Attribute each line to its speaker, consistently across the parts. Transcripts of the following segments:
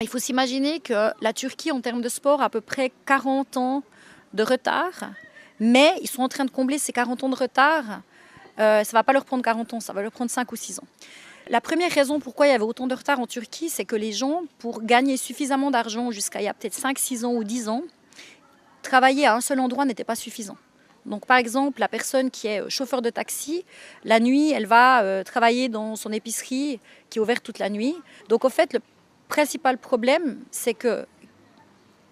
Speaker 1: Il faut s'imaginer que la Turquie, en termes de sport, a à peu près 40 ans de retard, mais ils sont en train de combler ces 40 ans de retard. Ça ne va pas leur prendre 40 ans, ça va leur prendre 5 ou 6 ans. La première raison pourquoi il y avait autant de retard en Turquie, c'est que les gens, pour gagner suffisamment d'argent jusqu'à il y a peut-être 5, 6 ans ou 10 ans, travailler à un seul endroit n'était pas suffisant. Donc par exemple, la personne qui est chauffeur de taxi, la nuit, elle va travailler dans son épicerie qui est ouverte toute la nuit. Donc au fait, le principal problème, c'est que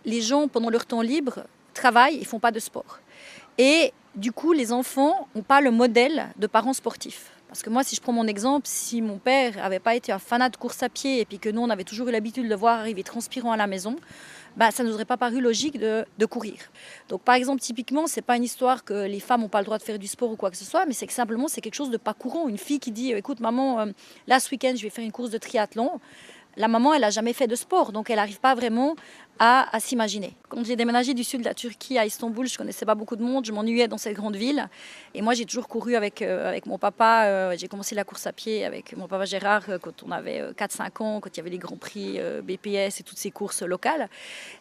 Speaker 1: les gens, pendant leur temps libre, travaillent et font pas de sport. Et du coup, les enfants n'ont pas le modèle de parents sportifs. Parce que moi, si je prends mon exemple, si mon père n'avait pas été un fanat de course à pied et puis que nous, on avait toujours eu l'habitude de le voir arriver transpirant à la maison, bah, ça ne nous aurait pas paru logique de courir. Donc, par exemple, typiquement, c'est pas une histoire que les femmes n'ont pas le droit de faire du sport ou quoi que ce soit, mais c'est que simplement, c'est quelque chose de pas courant. Une fille qui dit, écoute, maman, là, ce week-end, je vais faire une course de triathlon. La maman, elle n'a jamais fait de sport, donc elle n'arrive pas vraiment à s'imaginer. Quand j'ai déménagé du sud de la Turquie à Istanbul, je ne connaissais pas beaucoup de monde, je m'ennuyais dans cette grande ville. Et moi, j'ai toujours couru avec mon papa. J'ai commencé la course à pied avec mon papa Gérard quand on avait 4-5 ans, quand il y avait les grands prix BPS et toutes ces courses locales.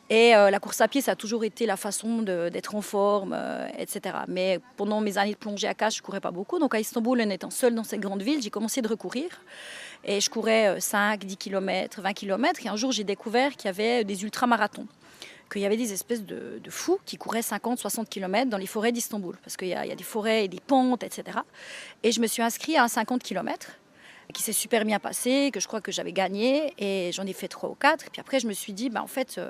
Speaker 1: Et la course à pied, ça a toujours été la façon d'être en forme, etc. Mais pendant mes années de plongée à cage, je ne courais pas beaucoup. Donc à Istanbul, en étant seule dans cette grande ville, j'ai commencé de recourir. Et je courais 5, 10 km, 20 km. Et un jour, j'ai découvert qu'il y avait des ultramarathons. Qu'il y avait des espèces de fous qui couraient 50, 60 km dans les forêts d'Istanbul. Parce qu'il y a des forêts et des pentes, etc. Et je me suis inscrite à un 50 km qui s'est super bien passé, que je crois que j'avais gagné. Et j'en ai fait 3 ou 4. Et puis après, je me suis dit, en fait,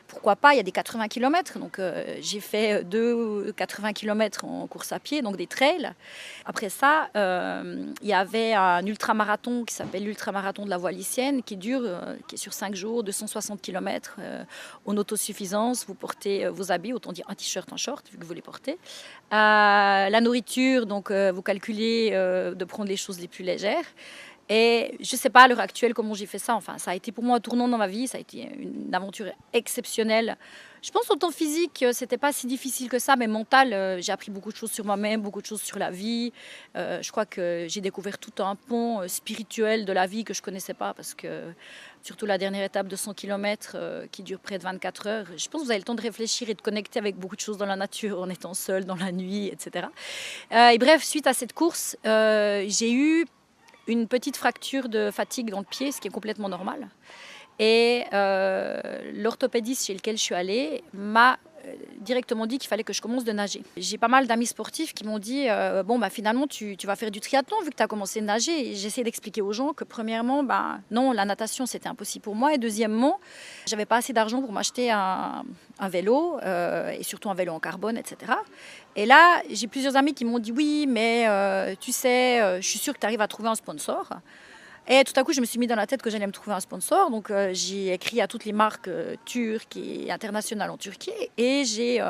Speaker 1: pourquoi pas, il y a des 80 km. Donc j'ai fait 80 km en course à pied, donc des trails. Après ça, il y avait un ultramarathon qui s'appelle l'ultramarathon de la Voie Lycienne, qui est sur 5 jours, 260 km en autosuffisance. Vous portez vos habits, autant dire un t-shirt, un short, vu que vous les portez. La nourriture, donc vous calculez de prendre les choses les plus légères. Et je ne sais pas à l'heure actuelle comment j'ai fait ça. Enfin, ça a été pour moi un tournant dans ma vie. Ça a été une aventure exceptionnelle. Je pense autant physique, c'était pas si difficile que ça, mais mental, j'ai appris beaucoup de choses sur moi-même, beaucoup de choses sur la vie. Je crois que j'ai découvert tout un pont spirituel de la vie que je connaissais pas, parce que surtout la dernière étape de 100 km qui dure près de 24 heures, je pense que vous avez le temps de réfléchir et de connecter avec beaucoup de choses dans la nature, en étant seul dans la nuit, etc. Et bref, suite à cette course, j'ai eu une petite fracture de fatigue dans le pied, ce qui est complètement normal. Et l'orthopédiste chez lequel je suis allée m'a directement dit qu'il fallait que je commence de nager. J'ai pas mal d'amis sportifs qui m'ont dit finalement tu vas faire du triathlon vu que tu as commencé à nager. Et j'essaie d'expliquer aux gens que premièrement, non, la natation c'était impossible pour moi. Et deuxièmement, j'avais pas assez d'argent pour m'acheter un vélo et surtout un vélo en carbone, etc. Et là, j'ai plusieurs amis qui m'ont dit oui, mais tu sais, je suis sûre que tu arrives à trouver un sponsor. Et tout à coup, je me suis mis dans la tête que j'allais me trouver un sponsor. Donc, j'ai écrit à toutes les marques turques et internationales en Turquie. Et j'ai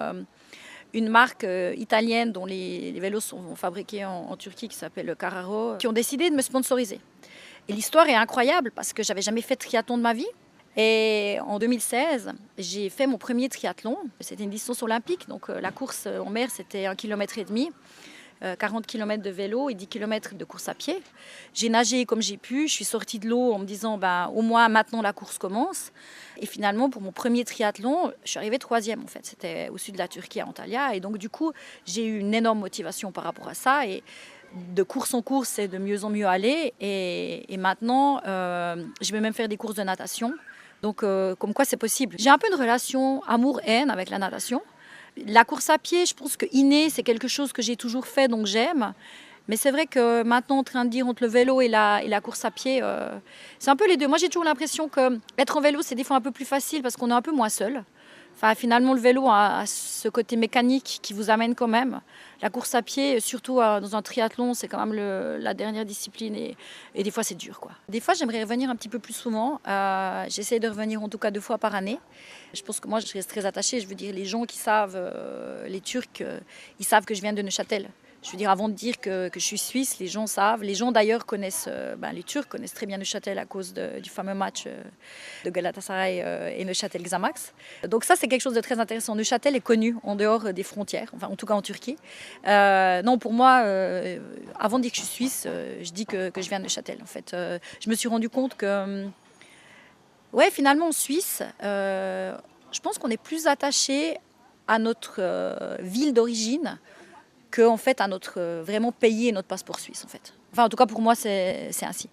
Speaker 1: une marque italienne dont les vélos sont fabriqués en Turquie qui s'appelle Carraro, qui ont décidé de me sponsoriser. Et l'histoire est incroyable parce que j'avais jamais fait de triathlon de ma vie. Et en 2016, j'ai fait mon premier triathlon. C'était une distance olympique. Donc, la course en mer, c'était 1,5 km. 40 km de vélo et 10 km de course à pied. J'ai nagé comme j'ai pu, je suis sortie de l'eau en me disant au moins maintenant la course commence. Et finalement, pour mon premier triathlon, je suis arrivée 3e en fait. C'était au sud de la Turquie à Antalya. Et donc du coup, j'ai eu une énorme motivation par rapport à ça. Et de course en course, c'est de mieux en mieux aller. Et maintenant, je vais même faire des courses de natation. Donc comme quoi c'est possible. J'ai un peu une relation amour-haine avec la natation. La course à pied, je pense que inné, c'est quelque chose que j'ai toujours fait, donc j'aime. Mais c'est vrai que maintenant, en train de dire entre le vélo et la course à pied, c'est un peu les deux. Moi, j'ai toujours l'impression qu'être en vélo, c'est des fois un peu plus facile parce qu'on est un peu moins seul. Enfin, finalement, le vélo a ce côté mécanique qui vous amène quand même. La course à pied, surtout dans un triathlon, c'est quand même la dernière discipline et des fois, c'est dur, quoi. Des fois, j'aimerais revenir un petit peu plus souvent. J'essaie de revenir en tout cas 2 fois par année. Je pense que moi, je reste très attachée. Je veux dire, les gens qui savent, les Turcs, ils savent que je viens de Neuchâtel. Je veux dire, avant de dire que je suis suisse, les gens savent. Les gens d'ailleurs connaissent, les Turcs connaissent très bien Neuchâtel à cause du fameux match de Galatasaray et Neuchâtel-Xamax. Donc ça, c'est quelque chose de très intéressant. Neuchâtel est connu en dehors des frontières, enfin en tout cas en Turquie. Non, pour moi, avant de dire que je suis suisse, je dis que je viens de Neuchâtel. En fait, je me suis rendu compte que Ouais, finalement, en Suisse, je pense qu'on est plus attaché à notre ville d'origine que en fait à notre vraiment pays et notre passeport suisse en fait. Enfin, en tout cas pour moi, c'est ainsi.